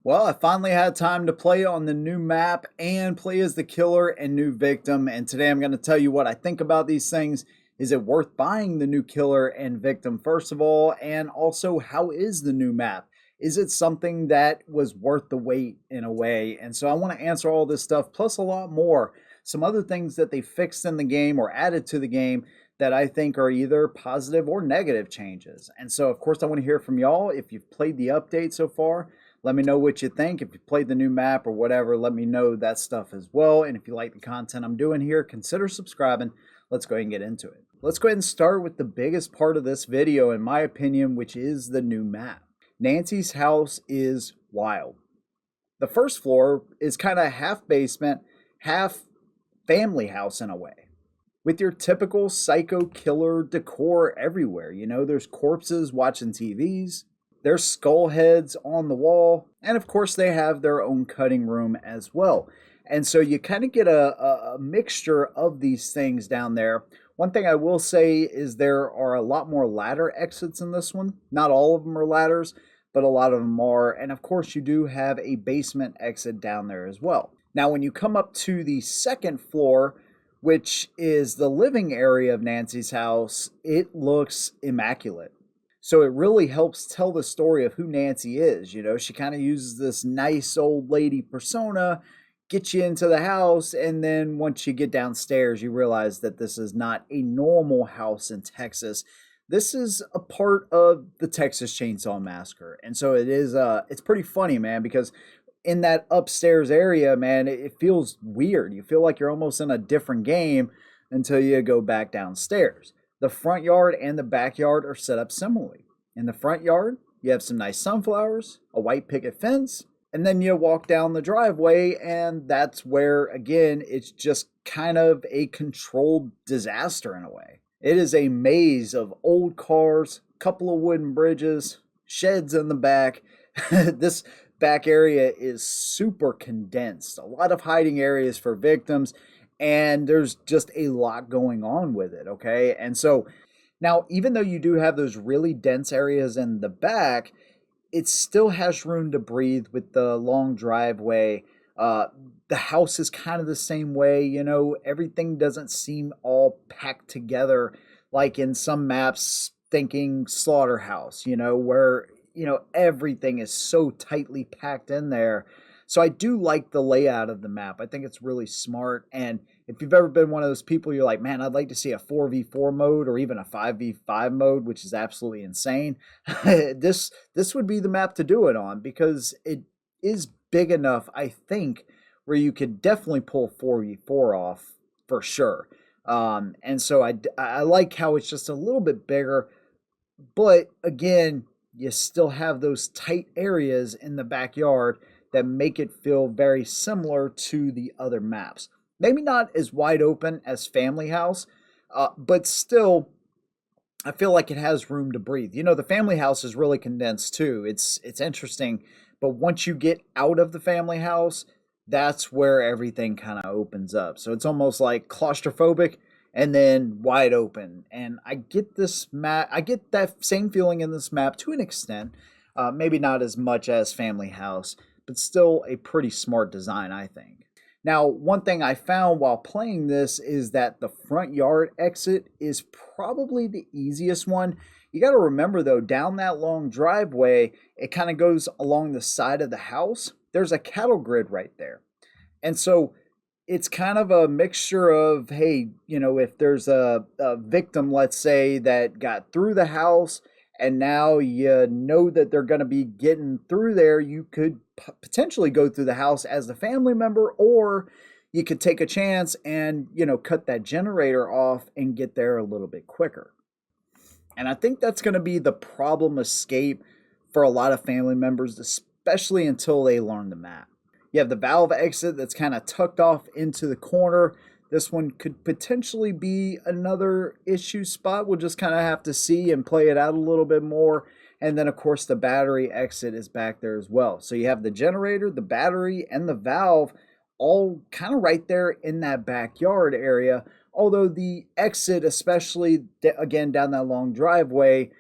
Well, I finally had time to play on the new map and play as the killer and new victim. And today I'm going to tell you what I think about these things. Is it worth buying the new killer and victim, first of all? And also, how is the new map? Is it something that was worth the wait in a way? And so I want to answer all this stuff, plus a lot more. Some other things that they fixed in the game or added to the game that I think are either positive or negative changes. And so, of course, I want to hear from y'all. If you've played the update so far, let me know what you think. If you played the new map or whatever, let me know that stuff as well. And if you like the content I'm doing here, consider subscribing. Let's go ahead and get into it. Let's go ahead and start with the biggest part of this video, in my opinion, which is the new map. Nancy's house is wild. The first floor is kind of half basement, half family house in a way, with your typical psycho killer decor everywhere. You know, there's corpses watching TVs, there's skull heads on the wall, and of course they have their own cutting room as well. And so you kind of get a mixture of these things down there. One thing I will say is there are a lot more ladder exits in this one. Not all of them are ladders, but a lot of them are. And of course you do have a basement exit down there as well. Now when you come up to the second floor, which is the living area of Nancy's house, it looks immaculate. So it really helps tell the story of who Nancy is. You know, she kind of uses this nice old lady persona, get you into the house, and then once you get downstairs, you realize that this is not a normal house in Texas. This is a part of the Texas Chainsaw Massacre. And so it's pretty funny, man, because in that upstairs area, man, it feels weird. You feel like you're almost in a different game until you go back downstairs. The front yard and the backyard are set up similarly. In the front yard, you have some nice sunflowers, a white picket fence, and then you walk down the driveway, and that's where, again, it's just kind of a controlled disaster in a way. It is a maze of old cars, couple of wooden bridges, sheds in the back. This back area is super condensed. A lot of hiding areas for victims, and there's just a lot going on with it, okay? And so now, even though you do have those really dense areas in the back, it still has room to breathe with the long driveway. The house is kind of the same way, you know, everything doesn't seem all packed together like in some maps, thinking slaughterhouse, you know, where, you know, everything is so tightly packed in there. So I do like the layout of the map. I think it's really smart. And if you've ever been one of those people, you're like, man, I'd like to see a 4v4 mode or even a 5v5 mode, which is absolutely insane. This would be the map to do it on because it is big enough, I think, where you could definitely pull 4v4 off for sure. And so I like how it's just a little bit bigger, but again, you still have those tight areas in the backyard that make it feel very similar to the other maps. Maybe not as wide open as Family House, but still, I feel like it has room to breathe. You know, the Family House is really condensed too. It's interesting, but once you get out of the Family House, that's where everything kind of opens up. So it's almost like claustrophobic and then wide open. And I get this map. I get that same feeling in this map to an extent. Maybe not as much as Family House, but still a pretty smart design, I think. Now, one thing I found while playing this is that the front yard exit is probably the easiest one. You got to remember, though, down that long driveway, it kind of goes along the side of the house. There's a cattle grid right there. And so it's kind of a mixture of, hey, you know, if there's a victim, let's say, that got through the house and now you know that they're going to be getting through there, you could potentially go through the house as a family member, or you could take a chance and, you know, cut that generator off and get there a little bit quicker. And I think that's going to be the problem escape for a lot of family members, especially until they learn the map. You have the valve exit that's kind of tucked off into the corner. This one could potentially be another issue spot. We'll just kind of have to see and play it out a little bit more. And then, of course, the battery exit is back there as well. So you have the generator, the battery, and the valve all kind of right there in that backyard area. Although the exit, especially, again, down that long driveway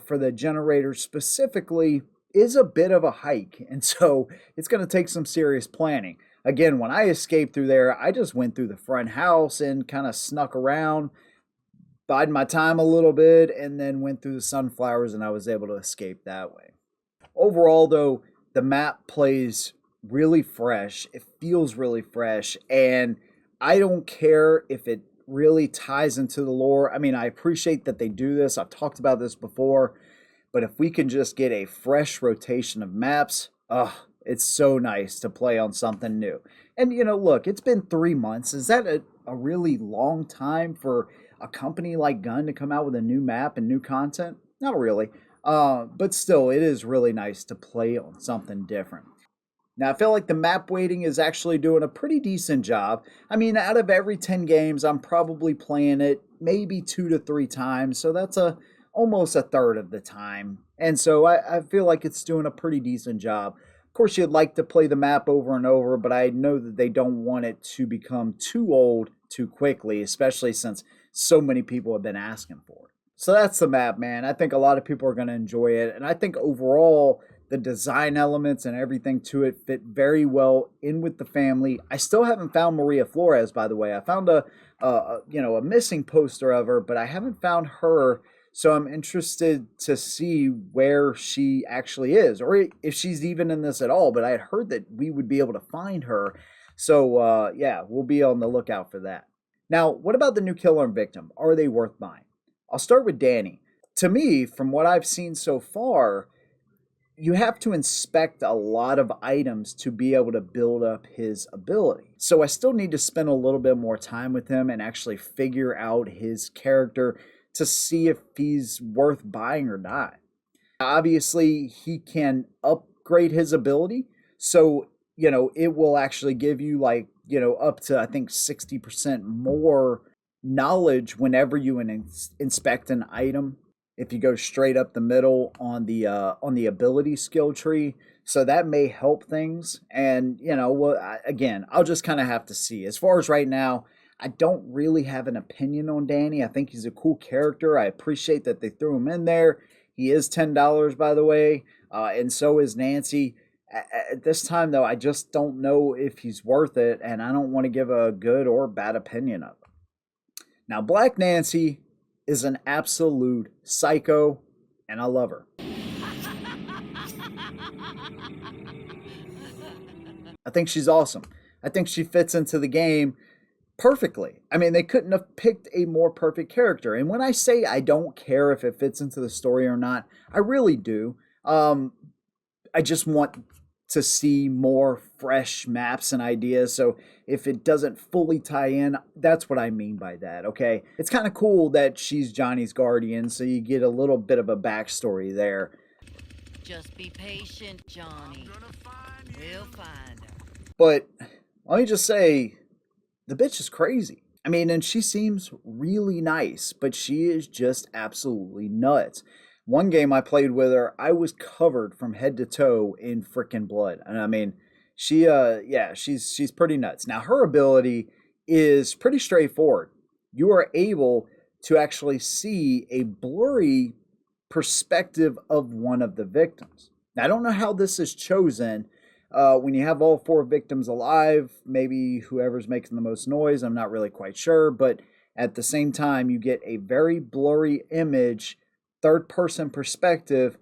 for the generator specifically, is a bit of a hike, and so it's going to take some serious planning. Again, when I escaped through there, I just went through the front house and kind of snuck around, bided my time a little bit, and then went through the sunflowers, and I was able to escape that way. Overall, though, the map plays really fresh. It feels really fresh, and I don't care if it really ties into the lore. I mean, I appreciate that they do this. I've talked about this before, but if we can just get a fresh rotation of maps, it's so nice to play on something new. And, look, it's been 3 months. Is that a really long time for a company like Gun to come out with a new map and new content? Not really. But still, it is really nice to play on something different. Now, I feel like the map weighting is actually doing a pretty decent job. I mean, out of every 10 games, I'm probably playing it maybe 2 to 3 times. So that's almost a third of the time. And so I feel like it's doing a pretty decent job. Of course, you'd like to play the map over and over, but I know that they don't want it to become too old too quickly, especially since so many people have been asking for it. So that's the map, man. I think a lot of people are going to enjoy it. And I think overall, the design elements and everything to it fit very well in with the family. I still haven't found Maria Flores, by the way. I found a missing poster of her, but I haven't found her. So I'm interested to see where she actually is, or if she's even in this at all. But I had heard that we would be able to find her. So we'll be on the lookout for that. Now, what about the new killer and victim? Are they worth buying? I'll start with Danny. To me, from what I've seen so far, you have to inspect a lot of items to be able to build up his ability. So I still need to spend a little bit more time with him and actually figure out his character to see if he's worth buying or not. Obviously, he can upgrade his ability. So, it will actually give you up to, I think, 60% more knowledge whenever you inspect an item, if you go straight up the middle on the ability skill tree. So that may help things. And, I'll just kind of have to see. As far as right now, I don't really have an opinion on Danny. I think he's a cool character. I appreciate that they threw him in there. He is $10, by the way, and so is Nancy. At this time, though, I just don't know if he's worth it, and I don't want to give a good or bad opinion of him. Now, Black Nancy is an absolute psycho, and I love her. I think she's awesome. I think she fits into the game perfectly. I mean, they couldn't have picked a more perfect character. And when I say I don't care if it fits into the story or not, I really do. I just want to see more fresh maps and ideas. So if it doesn't fully tie in, that's what I mean by that, okay? It's kind of cool that she's Johnny's guardian, so you get a little bit of a backstory there. Just be patient, Johnny. We'll find her. But let me just say, the bitch is crazy. I mean, and she seems really nice, but she is just absolutely nuts. One game I played with her, I was covered from head to toe in frickin' blood. And I mean, she's pretty nuts. Now, her ability is pretty straightforward. You are able to actually see a blurry perspective of one of the victims. Now, I don't know how this is chosen. When you have all 4 victims alive, maybe whoever's making the most noise, I'm not really quite sure. But at the same time, you get a very blurry image, third-person perspective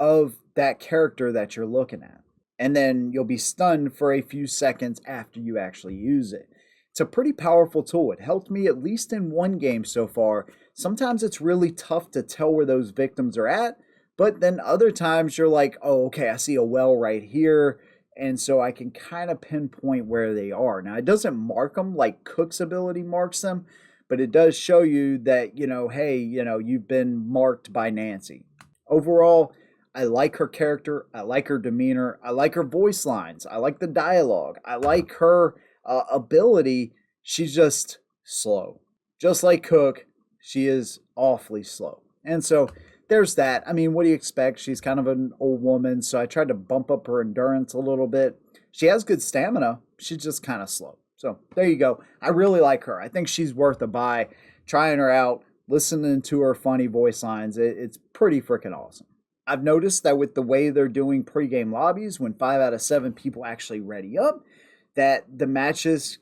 of that character that you're looking at. And then you'll be stunned for a few seconds after you actually use it. It's a pretty powerful tool. It helped me at least in one game so far. Sometimes it's really tough to tell where those victims are at, but then other times you're like, oh, okay, I see a well right here. And so I can kind of pinpoint where they are. Now, it doesn't mark them like Cook's ability marks them, but it does show you that, hey, you've been marked by Nancy. Overall, I like her character. I like her demeanor. I like her voice lines. I like the dialogue. I like her ability. She's just slow. Just like Cook, she is awfully slow. And so there's that. I mean, what do you expect? She's kind of an old woman, so I tried to bump up her endurance a little bit. She has good stamina. She's just kind of slow. So there you go. I really like her. I think she's worth a buy. Trying her out, listening to her funny voice lines. It's pretty freaking awesome. I've noticed that with the way they're doing pregame lobbies, when 5 out of 7 people actually ready up, that the matches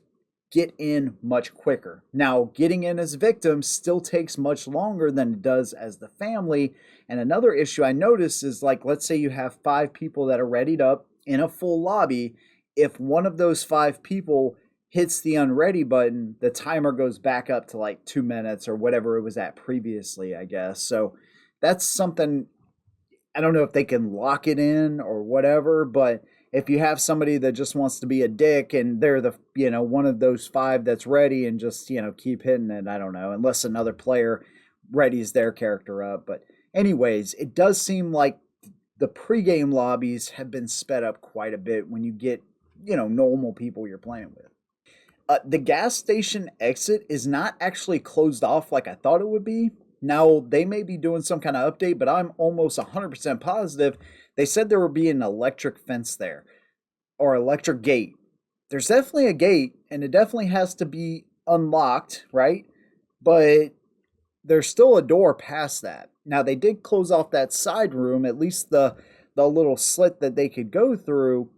get in much quicker. Now, getting in as victims still takes much longer than it does as the family. And another issue I noticed is like, let's say you have 5 people that are readied up in a full lobby. If one of those 5 people hits the unready button, the timer goes back up to like 2 minutes or whatever it was at previously, I guess. So that's something. I don't know if they can lock it in or whatever, but if you have somebody that just wants to be a dick and they're the, one of those 5 that's ready and just, keep hitting it, I don't know, unless another player readies their character up. But anyways, it does seem like the pregame lobbies have been sped up quite a bit when you get, normal people you're playing with. The gas station exit is not actually closed off like I thought it would be. Now, they may be doing some kind of update, but I'm almost 100% positive they said there would be an electric fence there or electric gate. There's definitely a gate, and it definitely has to be unlocked, right? But there's still a door past that. Now, they did close off that side room, at least the little slit that they could go through,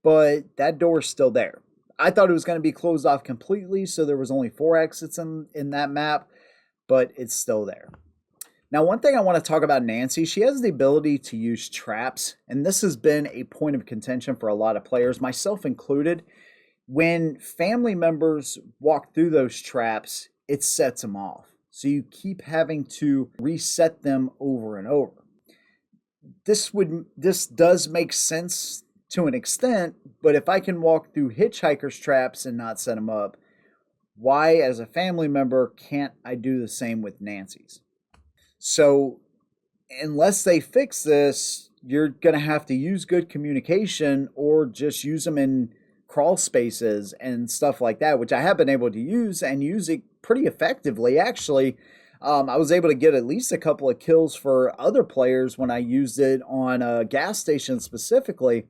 but that door's still there. I thought it was going to be closed off completely, so there was only 4 exits in that map, but it's still there. Now, one thing I want to talk about Nancy, she has the ability to use traps, and this has been a point of contention for a lot of players, myself included. When family members walk through those traps, it sets them off. So you keep having to reset them over and over. This does make sense to an extent, but if I can walk through hitchhikers' traps and not set them up, why, as a family member, can't I do the same with Nancy's? So, unless they fix this, you're going to have to use good communication or just use them in crawl spaces and stuff like that, which I have been able to use and use it pretty effectively, actually. I was able to get at least a couple of kills for other players when I used it on a gas station specifically.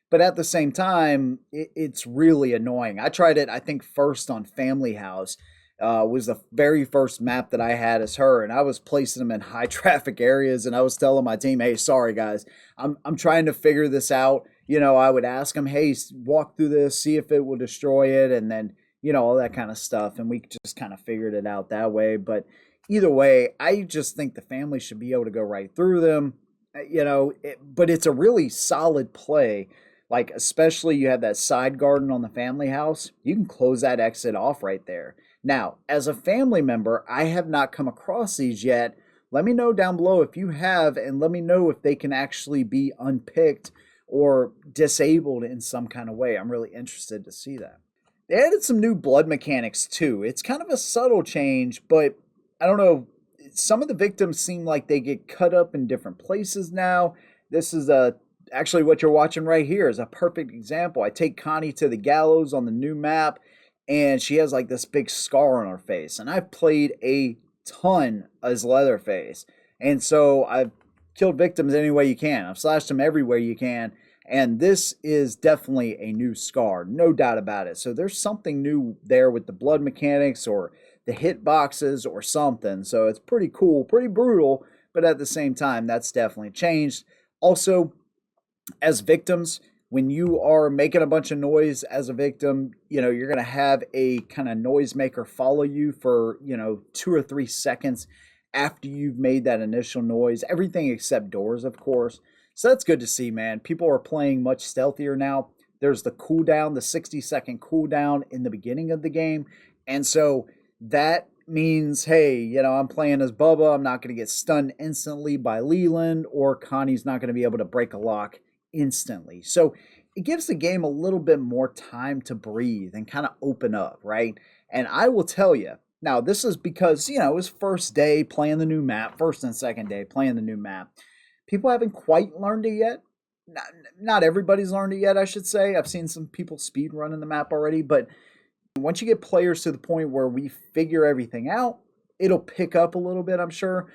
But at the same time, it's really annoying. I tried it, I think, first on Family House. Was the very first map that I had as her, and I was placing them in high traffic areas, and I was telling my team, hey, sorry guys, I'm trying to figure this out. I would ask them, hey, walk through this, see if it will destroy it, and then, all that kind of stuff, and we just kind of figured it out that way. But either way, I just think the family should be able to go right through them, but it's a really solid play. Like, especially you have that side garden on the Family House, you can close that exit off right there. Now, as a family member, I have not come across these yet. Let me know down below if you have, and let me know if they can actually be unpicked or disabled in some kind of way. I'm really interested to see that. They added some new blood mechanics too. It's kind of a subtle change, but I don't know. Some of the victims seem like they get cut up in different places now. This is actually what you're watching right here is a perfect example. I take Connie to the gallows on the new map, and she has like this big scar on her face. And I've played a ton as Leatherface. And so I've killed victims any way you can. I've slashed them everywhere you can. And this is definitely a new scar, no doubt about it. So there's something new there with the blood mechanics or the hit boxes or something. So it's pretty cool, pretty brutal, but at the same time, that's definitely changed. Also, as victims, when you are making a bunch of noise as a victim, you're going to have a kind of noisemaker follow you for, 2 or 3 seconds after you've made that initial noise. Everything except doors, of course. So that's good to see, man. People are playing much stealthier now. There's the cooldown, the 60-second cooldown in the beginning of the game. And so that means, hey, I'm playing as Bubba. I'm not going to get stunned instantly by Leland, or Connie's not going to be able to break a lock instantly. So it gives the game a little bit more time to breathe and kind of open up, right? And I will tell you, now this is because, it was first day playing the new map, first and second day playing the new map. People haven't quite learned it yet. Not everybody's learned it yet, I should say. I've seen some people speed running the map already, but once you get players to the point where we figure everything out, it'll pick up a little bit, I'm sure.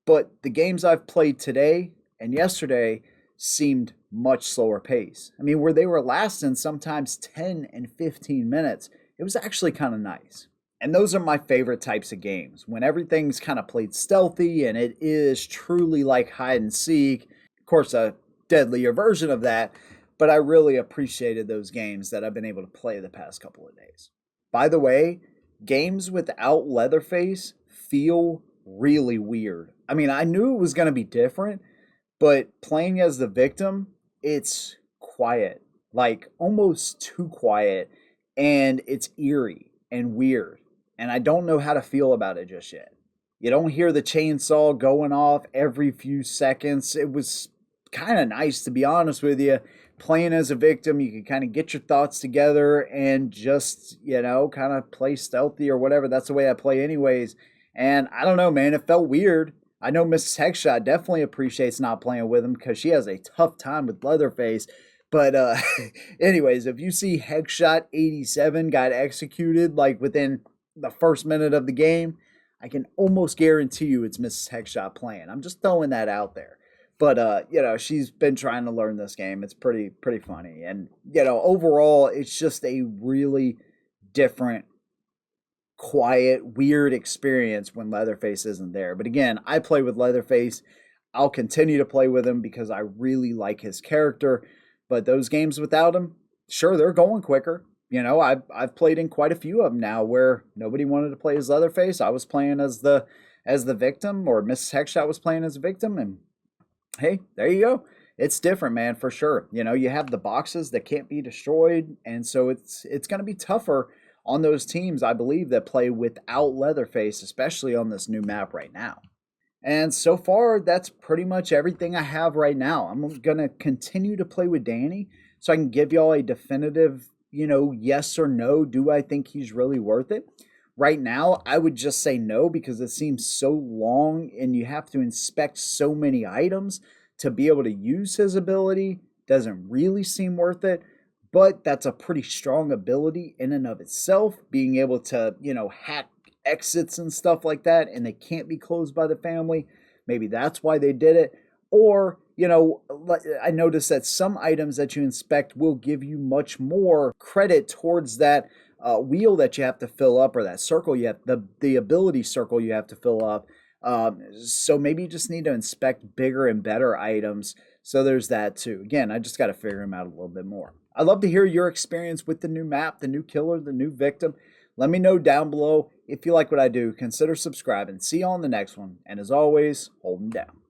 But the games I've played today and yesterday seemed much slower pace. I mean, where they were lasting sometimes 10 and 15 minutes, it was actually kind of nice. And those are my favorite types of games, when everything's kind of played stealthy and it is truly like hide and seek. course, a deadlier version of that, but I really appreciated those games that I've been able to play the past couple of days. By the way, games without Leatherface feel really weird. I mean, I knew it was going to be different, but playing as the victim, it's quiet, like almost too quiet, and it's eerie and weird. And I don't know how to feel about it just yet. You don't hear the chainsaw going off every few seconds. It was kind of nice, to be honest with you. Playing as a victim, you can kind of get your thoughts together and just, kind of play stealthy or whatever. That's the way I play, anyways. And I don't know, man, it felt weird. I know Mrs. Hexshot definitely appreciates not playing with him because she has a tough time with Leatherface. But anyways, if you see Hexshot 87 got executed like within the first minute of the game, I can almost guarantee you it's Mrs. Hexshot playing. I'm just throwing that out there. But she's been trying to learn this game. It's pretty funny. And overall, it's just a really different, quiet, weird experience when Leatherface isn't there. But again, I play with Leatherface. I'll continue to play with him because I really like his character. But those games without him, sure, they're going quicker. I've played in quite a few of them now where nobody wanted to play as Leatherface. I was playing as the victim, or Mrs. Hexshot was playing as a victim, and hey, there you go. It's different, man, for sure. You have the boxes that can't be destroyed, and so it's going to be tougher on those teams, I believe, that play without Leatherface, especially on this new map right now. And so far, that's pretty much everything I have right now. I'm going to continue to play with Danny so I can give y'all a definitive, yes or no. Do I think he's really worth it? Right now, I would just say no because it seems so long and you have to inspect so many items to be able to use his ability. Doesn't really seem worth it, but that's a pretty strong ability in and of itself, being able to, hack exits and stuff like that, and they can't be closed by the family. Maybe that's why they did it. Or, I noticed that some items that you inspect will give you much more credit towards that wheel that you have to fill up, or that circle you have, the ability circle you have to fill up. So maybe you just need to inspect bigger and better items. So there's that too. Again, I just got to figure them out a little bit more. I'd love to hear your experience with the new map, the new killer, the new victim. Let me know down below. If you like what I do, consider subscribing. See you on the next one. And as always, hold 'em down.